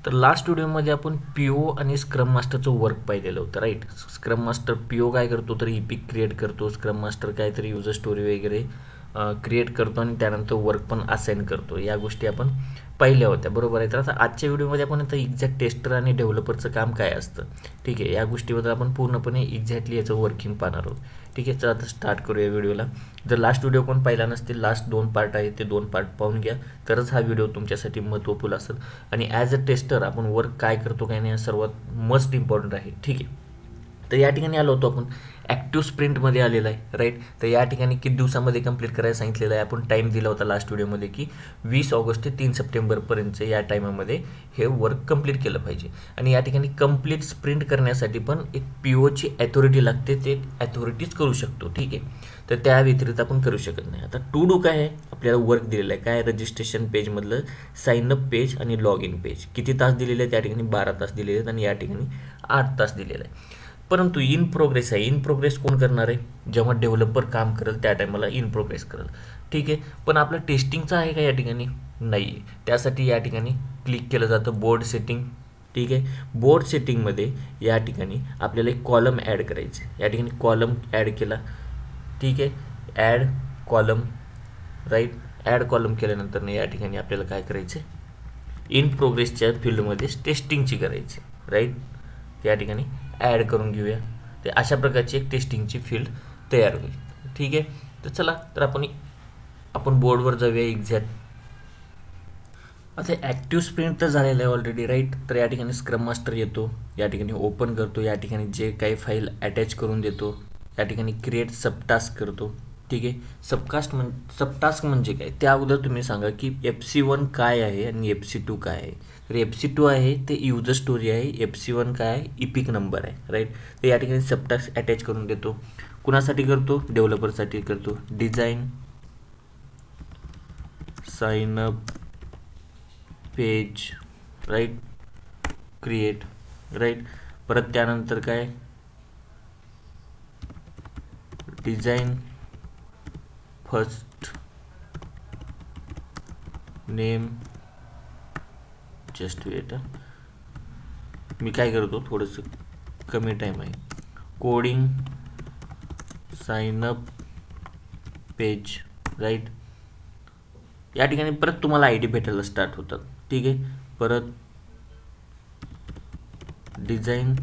तर लास्ट व्हिडिओमध्ये आपण पी ओ आणि स्क्रम मास्टरचं वर्क पाहिलेलं होतं, right. Scrum master P O काय करतो तर इपिक क्रिएट करतो, स्क्रम मास्टर काहीतरी युजर स्टोरी वगैरे क्रिएट करतो आणि त्यानंतर वर्क पण असाइन करतो. या गोष्टी आपण पाहिल्या होत्या, बरोबर आहे. तर आता आजच्या व्हिडिओमध्ये आपण आता एक्झॅक्ट टेस्टर आणि डेव्हलपरचं काम काय असतं, ठीक आहे, या गोष्टीबद्दल आपण पूर्णपणे एक्झॅक्टली याचं वर्किंग पाहणार आहोत. ठीक आहे, चला आता स्टार्ट करूया व्हिडिओला. जर लास्ट व्हिडिओ कोण पाहिला नसतील, लास्ट 2 पार्ट आहेत, ते 2 पार्ट पाहून घ्या, तरच हा व्हिडिओ तुमच्यासाठी महत्त्वपूर्ण असेल. आणि ॲज अ टेस्टर आपण वर्क काय करतो काय नाही, सर्वात मस्ट इम्पॉर्टंट आहे, ठीक आहे. तर या ठिकाणी आलो होतो आपण ॲक्टिव्ह स्प्रिंटमध्ये आलेला आहे, राईट. तर या ठिकाणी किती दिवसामध्ये कंप्लीट करायला सांगितलेलं आहे, आपण टाईम दिला होता लास्ट व्हिडिओमध्ये की 20 ऑगस्ट ते 3 सप्टेंबरपर्यंत या टायमामध्ये हे वर्क कंप्लीट केलं पाहिजे. आणि या ठिकाणी कंप्लीट स्प्रिंट करण्यासाठी पण एक पी ओची ॲथॉरिटी लागते, ते ॲथॉरिटीच करू शकतो, ठीक आहे. तर त्या व्यतिरिक्त आपण करू शकत नाही. आता टू डू काय आहे, आपल्याला वर्क दिलेलं आहे काय, रजिस्ट्रेशन पेजमधलं साईनअप पेज आणि लॉग इन पेज. किती तास दिलेले आहेत, त्या ठिकाणी 12 तास दिलेले आहेत आणि या ठिकाणी 8 तास दिलेलं आहे. परंतु इन प्रोग्रेस आहे. इन प्रोग्रेस कोण करणार आहे, जेव्हा डेव्हलपर काम करेल त्या टायमाला इन प्रोग्रेस करेल, ठीक आहे. पण आपलं टेस्टिंगचं आहे का या ठिकाणी, नाही आहे. त्यासाठी या ठिकाणी क्लिक केलं जातं बोर्ड सेटिंग, ठीक आहे. बोर्ड सेटिंगमध्ये या ठिकाणी आपल्याला एक कॉलम ॲड करायचे. या ठिकाणी कॉलम ॲड केला, ठीक आहे. Add column, right. Add column केल्यानंतर या ठिकाणी आपल्याला काय करायचं, इन प्रोग्रेसच्या फील्डमध्ये टेस्टिंगची करायची, राईट. या ठिकाणी ॲड करून घेऊया. ते अशा प्रकारची एक टेस्टिंगची फील्ड तयार होईल, ठीक आहे. तर चला, तर आपण बोर्डवर जाऊया एक्झॅक्ट. आता ॲक्टिव्ह स्प्रिंट तर झालेलं आहे ऑलरेडी, राईट. तर या ठिकाणी स्क्रम मास्टर येतो, या ठिकाणी ओपन करतो, या ठिकाणी जे काही फाईल अटॅच करून देतो, या ठिकाणी क्रिएट सबटास्क करतो, ठीक आहे. सबटास्क म्हणजे काय, त्या अगोदर तुम्ही सांगा की FC1 काय आहे आणि FC2 काय आहे. तर FC2 आहे ते युजर स्टोरी आहे, FC1 काय आहे, इपिक नंबर आहे, राईट. तर या ठिकाणी सबटास्क अटॅच करून देतो. कुणासाठी करतो, डेव्हलपरसाठी करतो. Design signup page, right, create, right. परत त्यानंतर काय, design first name, just wait, मी काय करतो, थोडंसं कमी टाईम आहे. Coding signup page, right. या ठिकाणी परत तुम्हाला आय डी भेटायला स्टार्ट होतात, ठीक आहे. परत design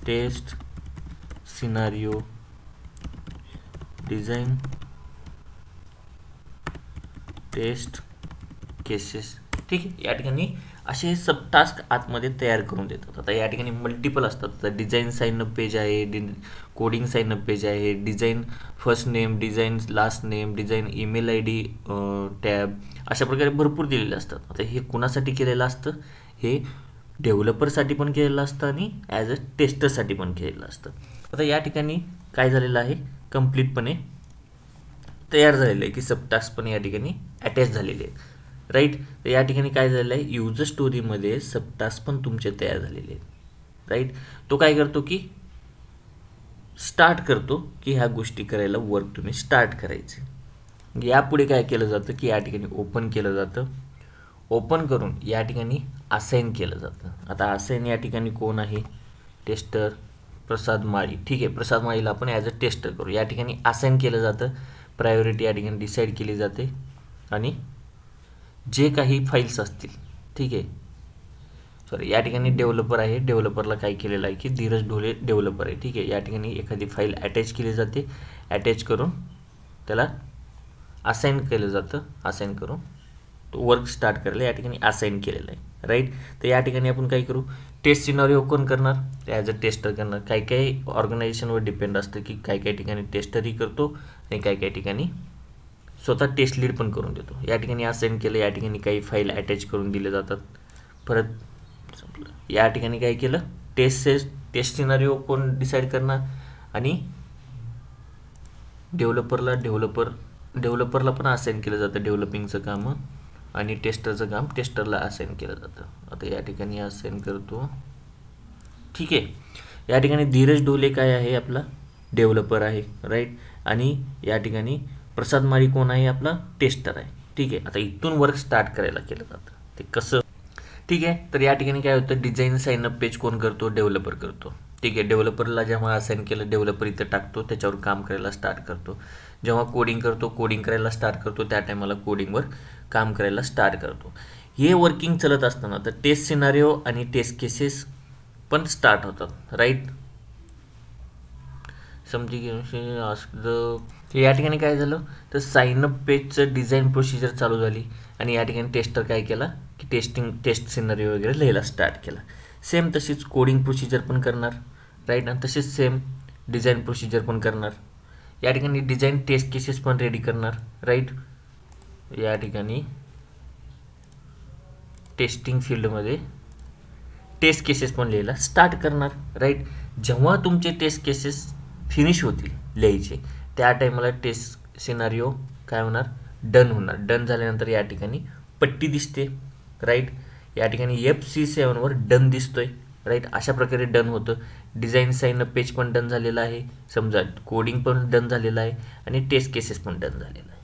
test scenario, design test cases, ठीक आहे. या ठिकाणी असे सब टास्क आतमध्ये तयार करून देतात. आता या ठिकाणी मल्टिपल असतात. तर डिझाईन साईनअप पेज आहे, कोडिंग साईनअप पेज आहे, design first name, design last name, design email I D tab, अशा प्रकारे भरपूर दिलेले असतात. आता हे कुणासाठी केलेलं असतं, हे डेव्हलपरसाठी पण केलेलं असतं आणि ॲज अ टेस्टरसाठी पण केलेलं असतं. आता या ठिकाणी काय झालेलं आहे, कम्प्लीटपणे तयार झालेलं आहे की सबटास्क पण या ठिकाणी अटॅच झालेले आहेत, राईट. तर या ठिकाणी काय झालेलं आहे, युजर स्टोरीमध्ये सबटास्क पण तुमचे तयार झालेले आहेत, राईट. तो काय करतो की स्टार्ट करतो की ह्या गोष्टी करायला वर्क तुम्ही स्टार्ट करायचे. यापुढे काय केलं जातं की या ठिकाणी ओपन केलं जातं. ओपन करून या ठिकाणी असाइन केलं जातं. आता असाइन या ठिकाणी कोण आहे, टेस्टर प्रसाद माळी, ठीक आहे. प्रसाद माळीला आपण ॲज अ टेस्टर करू. या ठिकाणी असाइन केलं जातं, प्रायोरिटी या ठिकाणी डिसाईड केली जाते आणि जे काही फाईल्स असतील, ठीक आहे. सॉरी, या ठिकाणी डेव्हलपर आहे, डेव्हलपरला काय केलेलं आहे की धीरज ढोले डेव्हलपर आहे, ठीक आहे. या ठिकाणी एखादी फाईल अटॅच केली जाते, अटॅच करून त्याला असाइन केलं जातं. असाइन करून तो वर्क स्टार्ट करायला या ठिकाणी असाइन केलेलं आहे, राईट. तर या ठिकाणी आपण काय करू, टेस्ट सिनारिओ कोण करणार, ते ॲज अ टेस्टर करणार. काही काही ऑर्गनायझेशनवर डिपेंड असतं की काही काही ठिकाणी टेस्टरही करतो आणि काही काही ठिकाणी स्वतः टेस्ट लीड पण करून देतो. या ठिकाणी असाइन केलं, या ठिकाणी काही फाईल अटॅच करून दिले जातात. परत या ठिकाणी काय केलं, टेस्ट सिनारिओ कोण डिसाईड करणार आणि डेव्हलपरला पण असाइन केलं जातं डेव्हलपिंगचं काम आणि टेस्टरचं काम टेस्टरला असाइन केलं जातं. आता या ठिकाणी असाइन करतो, ठीक आहे. या ठिकाणी धीरज ढोले काय आहे, आपला डेव्हलपर आहे, राईट. आणि या ठिकाणी प्रसाद माळी कोण आहे, आपला टेस्टर आहे, ठीक आहे. आता इथून वर्क स्टार्ट करायला केलं जातं. ते कसं, ठीक आहे. तर या ठिकाणी काय होतं, डिझाईन साईनअप पेज कोण करतो, डेव्हलपर करतो. ठीक आहे, डेव्हलपरला जेव्हा असाइन केलं, डेव्हलपर इथं टाकतो, त्याच्यावर काम करायला स्टार्ट करतो. जेव्हा कोडिंग करतो, कोडिंग करायला स्टार्ट करतो, त्या टायमाला कोडिंगवर काम करायला स्टार्ट करतो. हे वर्किंग चालत असताना तर टेस्ट सिनारिओ आणि टेस्ट केसेस पण स्टार्ट होतात, राईट. समजी या ठिकाणी काय झालं, तर साईनअप पेजचं डिझाईन प्रोसिजर चालू झाली आणि या ठिकाणी टेस्टर काय केला की टेस्ट सिनरिओ वगैरे लिहायला स्टार्ट केला. सेम तशीच कोडिंग प्रोसिजर पण करणार, राईट. आणि तसेच सेम डिझाईन प्रोसिजर पण करणार. या ठिकाणी डिझाईन टेस्ट केसेस पण रेडी करणार, राईट. या ठिकाणी टेस्टिंग फील्डमध्ये टेस्ट केसेस पण लिहायला स्टार्ट करणार, राईट. जेव्हा तुमचे टेस्ट केसेस फिनिश होतील लिहायचे, त्या टायमाला टेस्ट सिनारिओ काय होणार, डन होणार. डन झाल्यानंतर या ठिकाणी पट्टी दिसते, राईट. या ठिकाणी FC7वर डन दिसतोय, राईट. अशा प्रकारे डन होतं. डिझाईन साईन पेज पण डन झालेलं आहे, समजा कोडिंग पण डन झालेलं आहे आणि टेस्ट केसेस पण डन झालेलं आहे.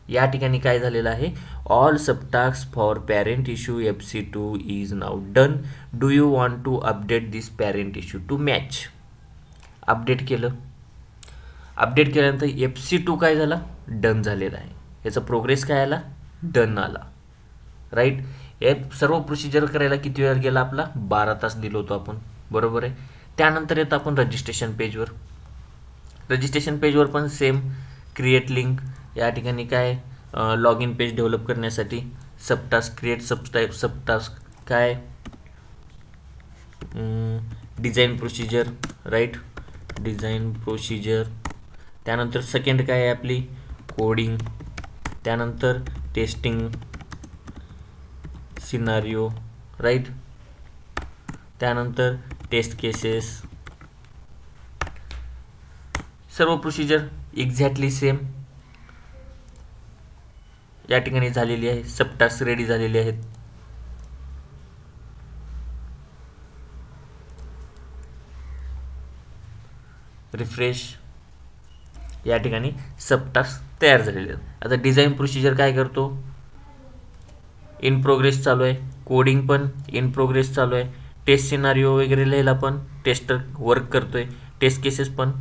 या ठिकाणी काय झालेलं आहे, all subtask for parent issue FC2 is now done. Do you want to update this parent issue to match. Update केलं. अपडेट केल्यानंतर FC2 काय झाला, डन झालेला आहे. याचा प्रोग्रेस काय आला, डन आला, राईट. हे सर्व प्रोसिजर करायला किती वेळ गेला आपला, 12 तास दिलो होतो आपण, बरोबर आहे. त्यानंतर येतं आपण रजिस्ट्रेशन पेजवर. रजिस्ट्रेशन पेजवर पण सेम क्रिएट लिंक. या ठिकाणी काय, लॉग इन पेज डेव्हलप करण्यासाठी सबटास्क क्रिएट सबटास्क काय, design procedure, right. Design procedure. त्यानंतर सेकंड काय आहे आपली, कोडिंग. त्यानंतर टेस्टिंग सिनारिओ, राईट. त्यानंतर टेस्ट केसेस. सर्व प्रोसिजर एक्झॅक्टली सेम या ठिकाणी झालेली आहे. सबटास्क रेडी झालेले आहेत. रिफ्रेश. या ठिकाणी सबटास्क तयार झालेले आहेत. आता डिझाईन प्रोसिजर काय करतो, इन प्रोग्रेस चालू आहे. कोडिंग पण इन प्रोग्रेस चालू आहे. टेस्ट सिनारिओ वगैरे लिहायला पण टेस्टर वर्क करतोय. टेस्ट केसेस पण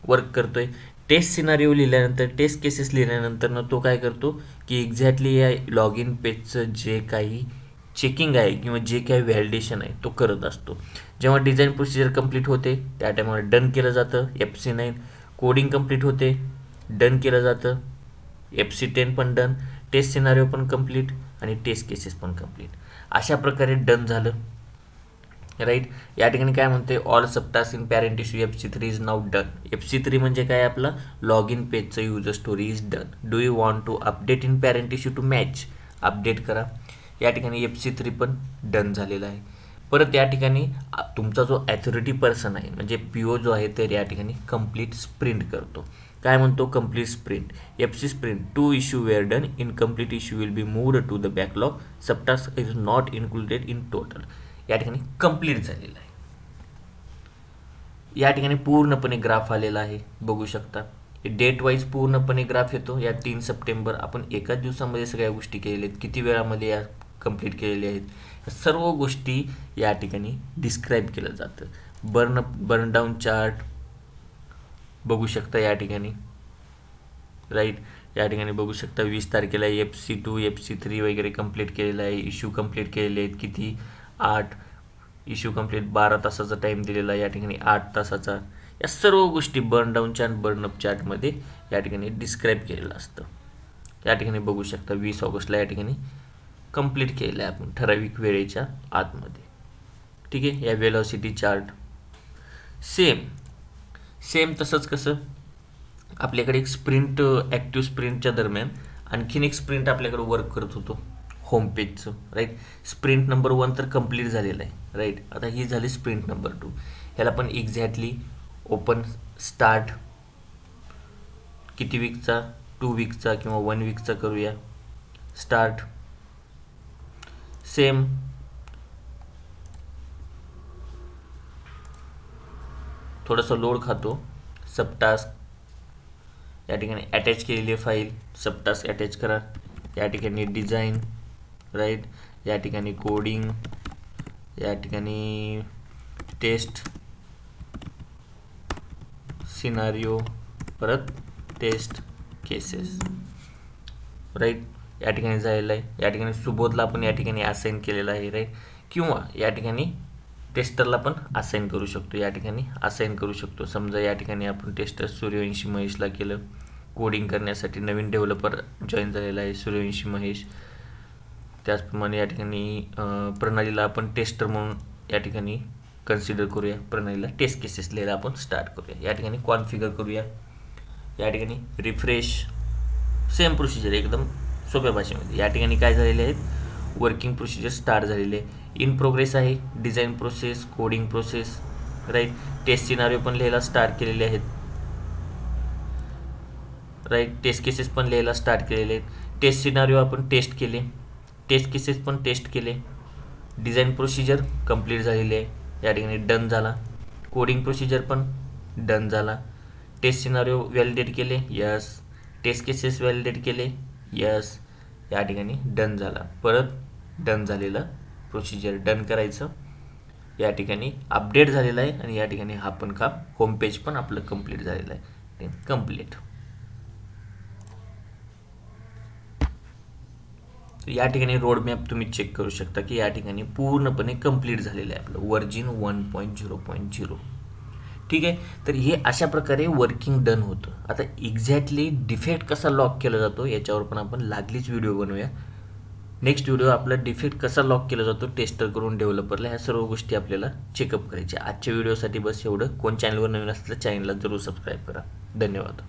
वर्क करतोय. टेस्ट सिनारिओ लिहिल्यानंतर, टेस्ट केसेस लिहिल्यानंतर तो काय करतो की एक्झॅक्टली या लॉग इन पेजचं जे काही चेकिंग आहे किंवा जे काही व्हॅलिडेशन आहे तो करत असतो. जेव्हा डिझाईन प्रोसिजर कंप्लीट होते त्या टायमाला डन केलं जातं FC9. कोडिंग कंप्लीट होते, डन केलं जातं FC10 पण डन. टेस्ट सिनारिओ पण कंप्लीट आणि टेस्ट केसेस पण कंप्लीट. अशा प्रकारे डन झालं, राईट. या ठिकाणी काय म्हणते, all subtask in parent issue FC3 is now done. FC3 म्हणजे काय, आपला लॉग इन पेजचं user story is done. Do you want to update in parent issue to match. Update करा. या ठिकाणी FC3 पण डन झालेला आहे. परत या ठिकाणी तुमचा जो ॲथॉरिटी पर्सन आहे म्हणजे PO जो आहे तर या ठिकाणी कंप्लीट स्प्रिंट करतो. काय म्हणतो, complete sprint FC sprint 2 issue were done. Incomplete issue will be moved to the backlog. Subtask is not included in total. या ठिकाणी कंप्लीट झालेलं आहे. या ठिकाणी पूर्णपणे ग्राफ आलेला आहे, बघू शकता. डेट वाईज पूर्णपणे ग्राफ येतो. या 3 सप्टेंबर आपण एकाच दिवसामध्ये सगळ्या गोष्टी केलेल्या आहेत. किती वेळामध्ये या कंप्लीट केलेल्या आहेत सर्व गोष्टी या ठिकाणी डिस्क्राईब केलं जातं. बर्न डाऊन चार्ट बघू शकता या ठिकाणी, राईट. या ठिकाणी बघू शकता 20 तारखेला FC2 FC3 वगैरे कंप्लीट केलेलं आहे. इश्यू कंप्लीट केलेले आहेत किती, 8. इश्यू कंप्लीट 12 तासाचा टाईम दिलेला आहे, या ठिकाणी 8 तासाचा. या सर्व गोष्टी बर्न डाऊन चार्ट बर्नअप चार्टमध्ये या ठिकाणी डिस्क्राईब केलेलं असतं. या ठिकाणी बघू शकता 20 ऑगस्टला या ठिकाणी कंप्लीट केलेलं आहे आपण ठराविक वेळेच्या आतमध्ये, ठीक आहे. या वेलॉसिटी चार्ट सेम तसंच कसं आपल्याकडे एक स्प्रिंट, ॲक्टिव्ह स्प्रिंटच्या दरम्यान आणखीन एक स्प्रिंट आपल्याकडे वर्क करत होतो होम पेजचं, राईट. स्प्रिंट नंबर 1 तर कंप्लीट झालेलं आहे, राईट. आता ही झाली स्प्रिंट नंबर 2. ह्याला पण एक्झॅक्टली ओपन स्टार्ट किती वीकचा, 2 वीकचा किंवा 1 वीकचा करूया. स्टार्ट सेम थोडंसं लोड खातो. सबटास्क या ठिकाणी अटॅच केलेली फाईल सबटास्क अटॅच करा. या ठिकाणी डिझाईन, राईट. या ठिकाणी कोडिंग, या ठिकाणी टेस्ट सिनारिओ, परत टेस्ट केसेस, राईट. या ठिकाणी झालेलं आहे. या ठिकाणी सुबोधला आपण या ठिकाणी असाइन केलेलं आहे, राईट. किंवा या ठिकाणी टेस्टरला पण असाइन करू शकतो, या ठिकाणी असाइन करू शकतो. समजा या ठिकाणी आपण टेस्टर सूर्यवंशी महेशला केलं. कोडिंग करण्यासाठी नवीन डेव्हलपर जॉईन झालेला आहे सूर्यवंशी महेश. त्याचप्रमाणे या ठिकाणी प्रणालीला आपण टेस्टर म्हणून या ठिकाणी कन्सिडर करूया. प्रणालीला टेस्ट केसेस लिहायला आपण स्टार्ट करूया. या ठिकाणी कॉन्फिगर करूया. या ठिकाणी रिफ्रेश, सेम प्रोसिजर एकदम सोप्या भाषेमध्ये. या ठिकाणी काय झालेले आहेत, वर्किंग प्रोसिजर स्टार्ट झालेले आहे. इन प्रोग्रेस आहे, design process, coding process, right. Test scenario पण लिहायला स्टार्ट केलेले आहेत, राईट. टेस्ट केसेस पण लिहायला स्टार्ट केलेले आहेत. टेस्ट सिनारिओ आपण टेस्ट केले, टेस्ट केसेस पण टेस्ट केले. डिझाईन प्रोसिजर कंप्लीट झालेली आहे, या ठिकाणी डन झाला. कोडिंग प्रोसिजर पण डन झाला. टेस्ट सिनारिओ व्हॅलिडेट केले, यस. टेस्ट केसेस व्हॅलिडेट केले, यस. या ठिकाणी डन झाला. परत डन झालेलं प्रोसिजर डन करायचं. या ठिकाणी अपडेट झालेलं आहे आणि या ठिकाणी हा पण काम होम पेज पण आपलं कंप्लीट झालेलं आहे, कंप्लीट. या ठिकाणी रोड मॅप तुम्ही चेक करू शकता की या ठिकाणी पूर्णपणे कंप्लीट झालेलं आहे आपलं वर्जन 1.0.0. ठीक आहे. तर हे अशा प्रकारे वर्किंग डन होतं. आता एक्झॅक्टली डिफेक्ट कसा लॉक केला जातो याच्यावर पण आपण लागलीच व्हिडिओ बनवूया. नेक्स्ट व्हिडिओ आपला डिफेक्ट कसा लॉक केला जातो टेस्टर करून डेव्हलपरला, ह्या सर्व गोष्टी आपल्याला चेकअप करायच्या. आजच्या व्हिडिओसाठी बस एवढं. कोण चॅनलवर नवीन असलं तर चॅनलला जरूर सबस्क्राईब करा. धन्यवाद.